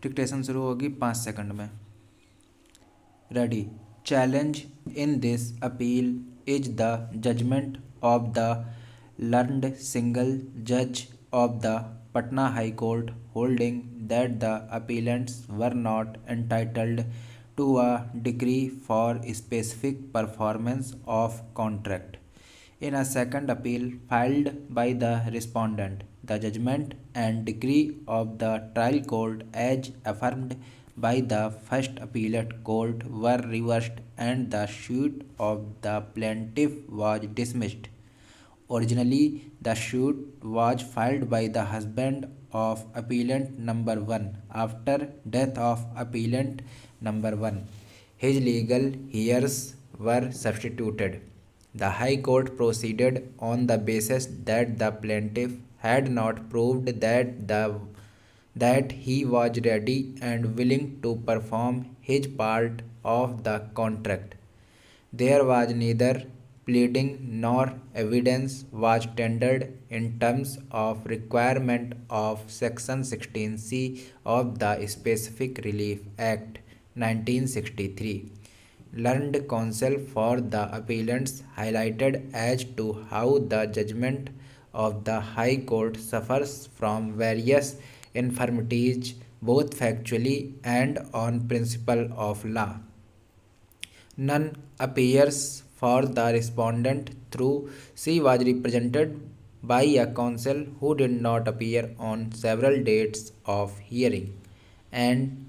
Dictation शुरू होगी 5 second में। Ready. Challenge in this appeal is the judgment of the learned single जज of the Patna high court holding that the appellants were not entitled to a decree for specific performance of contract. In a second appeal filed by the respondent, the judgment and decree of the trial court as affirmed by the first appellate court were reversed and the suit of the plaintiff was dismissed. Originally, the suit was filed by the husband of appellant number 1 after death of appellant number 1. His legal heirs were substituted. The High Court proceeded on the basis that the plaintiff had not proved that he was ready and willing to perform his part of the contract. There was neither pleading nor evidence was tendered in terms of requirement of Section 16C of the Specific Relief Act 1963. Learned counsel for the appellants highlighted as to how the judgment of the High Court suffers from various infirmities both factually and on principle of law. None appears for the respondent through she was represented by a counsel who did not appear on several dates of hearing and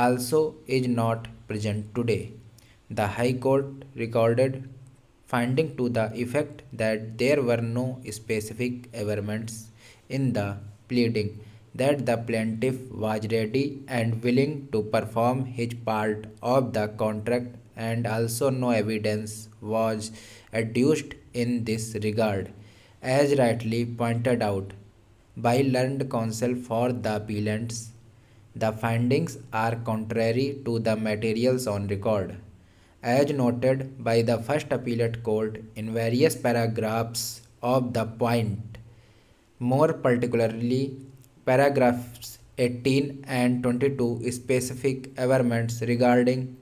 also is not present today. The High Court recorded finding to the effect that there were no specific averments in the pleading that the plaintiff was ready and willing to perform his part of the contract and also no evidence was adduced in this regard, as rightly pointed out by learned counsel for the appellants. The findings are contrary to the materials on record, as noted by the first appellate court in various paragraphs of the point, more particularly paragraphs 18 and 22 specific averments regarding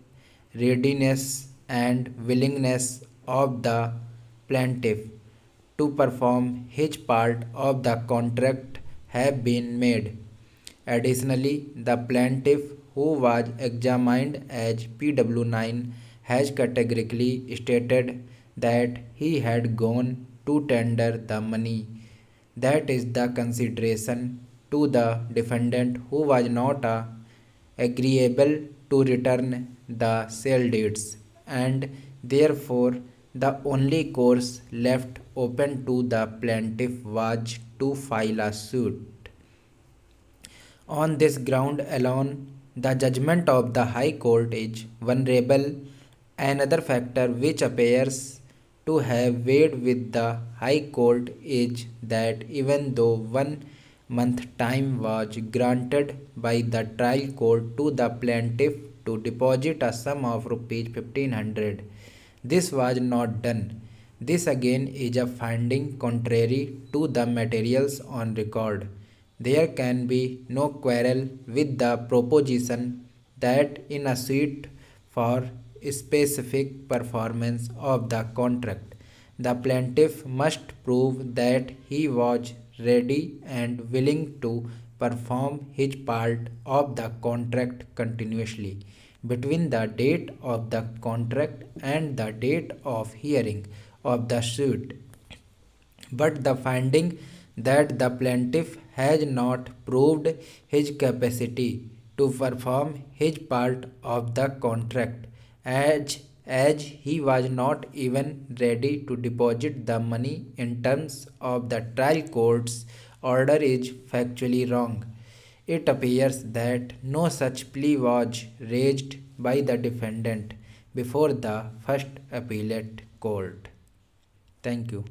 readiness and willingness of the plaintiff to perform his part of the contract have been made. Additionally, the plaintiff, who was examined as PW9, has categorically stated that he had gone to tender the money, that is the consideration, to the defendant who was not agreeable to return the sale deeds, and therefore the only course left open to the plaintiff was to file a suit. On this ground alone, the judgment of the High Court is vulnerable. Another factor which appears to have weighed with the High Court is that even though 1 month time was granted by the trial court to the plaintiff to deposit a sum of rupees 1500, this was not done. This again is a finding contrary to the materials on record. There can be no quarrel with the proposition that in a suit for specific performance of the contract, the plaintiff must prove that he was ready and willing to perform his part of the contract continuously between the date of the contract and the date of hearing of the suit. But the finding that the plaintiff has not proved his capacity to perform his part of the contract, as he was not even ready to deposit the money in terms of the trial court's order, is factually wrong. It appears that no such plea was raised by the defendant before the first appellate court. Thank you.